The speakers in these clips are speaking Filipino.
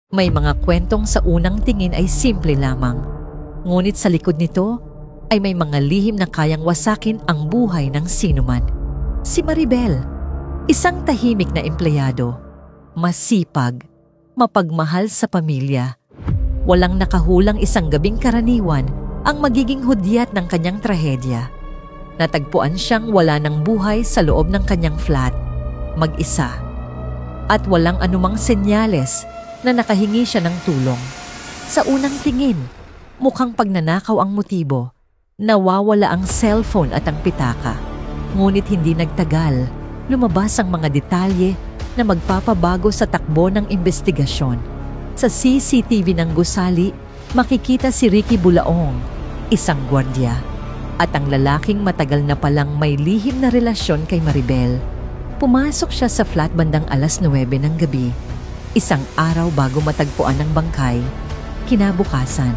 May mga kwentong sa unang tingin ay simple lamang. Ngunit sa likod nito ay may mga lihim na kayang wasakin ang buhay ng sinuman. Si Maribel, isang tahimik na empleyado, masipag, mapagmahal sa pamilya. Walang nakahulang isang gabing karaniwan ang magiging hudyat ng kanyang trahedya. Natagpuan siyang wala ng buhay sa loob ng kanyang flat, mag-isa. At walang anumang senyales na nakahingi siya ng tulong. Sa unang tingin, mukhang pagnanakaw ang motibo. Nawawala ang cellphone at ang pitaka. Ngunit hindi nagtagal, lumabas ang mga detalye na magpapabago sa takbo ng investigasyon. Sa CCTV ng gusali, makikita si Ricky Bulaong, isang gwardiya, at ang lalaking matagal na palang may lihim na relasyon kay Maribel. Pumasok siya sa flat bandang 9:00 ng gabi, isang araw bago matagpuan ng bangkay. Kinabukasan,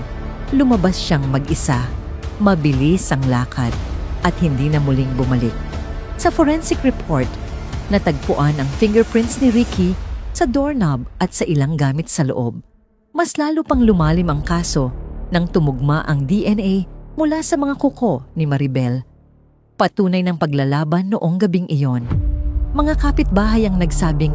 lumabas siyang mag-isa, mabilis ang lakad at hindi na muling bumalik. Sa forensic report, natagpuan ang fingerprints ni Ricky sa doorknob at sa ilang gamit sa loob. Mas lalo pang lumalim ang kaso nang tumugma ang DNA mula sa mga kuko ni Maribel. Patunay ng paglalaban noong gabing iyon. Mga kapitbahay ang nagsabing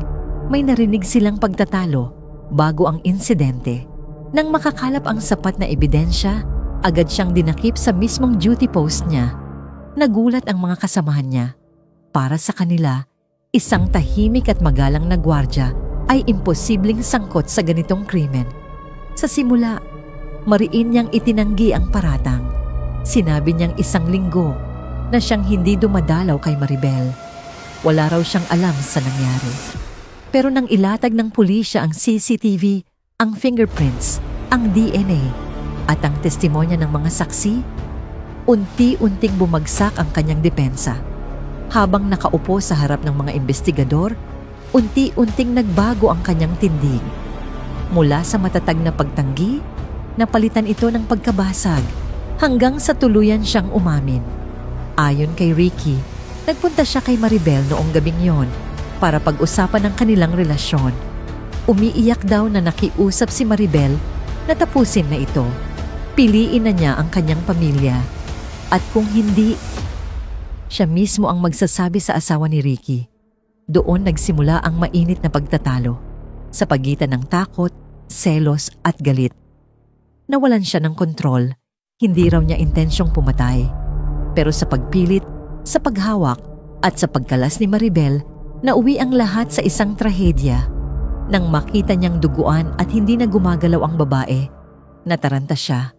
may narinig silang pagtatalo bago ang insidente. Nang makakalap ang sapat na ebidensya, agad siyang dinakip sa mismong duty post niya. Nagulat ang mga kasamahan niya. Para sa kanila, isang tahimik at magalang na gwardya ay imposibleng sangkot sa ganitong krimen. Sa simula, mariin niyang itinanggi ang paratang. Sinabi niyang 1 linggo na siyang hindi dumadalaw kay Maribel. Wala raw siyang alam sa nangyari. Pero nang ilatag ng pulisya ang CCTV, ang fingerprints, ang DNA, at ang testimonya ng mga saksi, unti-unting bumagsak ang kanyang depensa. Habang nakaupo sa harap ng mga investigador, unti-unting nagbago ang kanyang tindig. Mula sa matatag na pagtanggi, napalitan ito ng pagkabasag hanggang sa tuluyan siyang umamin. Ayon kay Ricky, nagpunta siya kay Maribel noong gabing yon para pag-usapan ang kanilang relasyon. Umiiyak daw na nakiusap si Maribel na tapusin na ito. Piliin na niya ang kanyang pamilya. At kung hindi, siya mismo ang magsasabi sa asawa ni Ricky. Doon nagsimula ang mainit na pagtatalo sa pagitan ng takot, selos at galit. Nawalan siya ng kontrol. Hindi raw niya intensyong pumatay. Pero sa pagpilit, sa paghawak at sa pagkalas ni Maribel, nauwi ang lahat sa isang trahedya. Nang makita niyang duguan at hindi na gumagalaw ang babae, nataranta siya.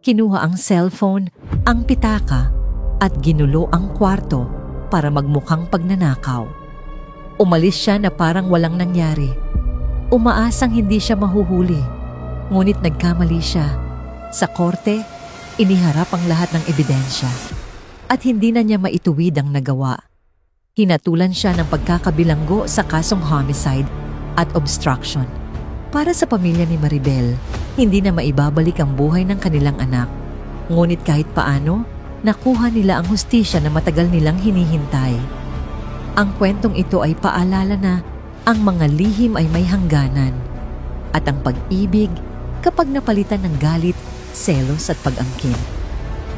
Kinuha ang cellphone, ang pitaka at ginulo ang kwarto para magmukhang pagnanakaw. Umalis siya na parang walang nangyari. Umaasang hindi siya mahuhuli. Ngunit nagkamali siya. Sa korte, iniharap ang lahat ng ebidensya. At hindi na niya maituwid ang nagawa. Hinatulan siya ng pagkakabilanggo sa kasong homicide at obstruction. Para sa pamilya ni Maribel, hindi na maibabalik ang buhay ng kanilang anak. Ngunit kahit paano, nakuha nila ang hustisya na matagal nilang hinihintay. Ang kwentong ito ay paalala na ang mga lihim ay may hangganan. At ang pag-ibig, kapag napalitan ng galit, selos at pag-angkin,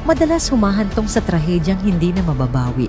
madalas humahantong sa trahedyang hindi na mababawi.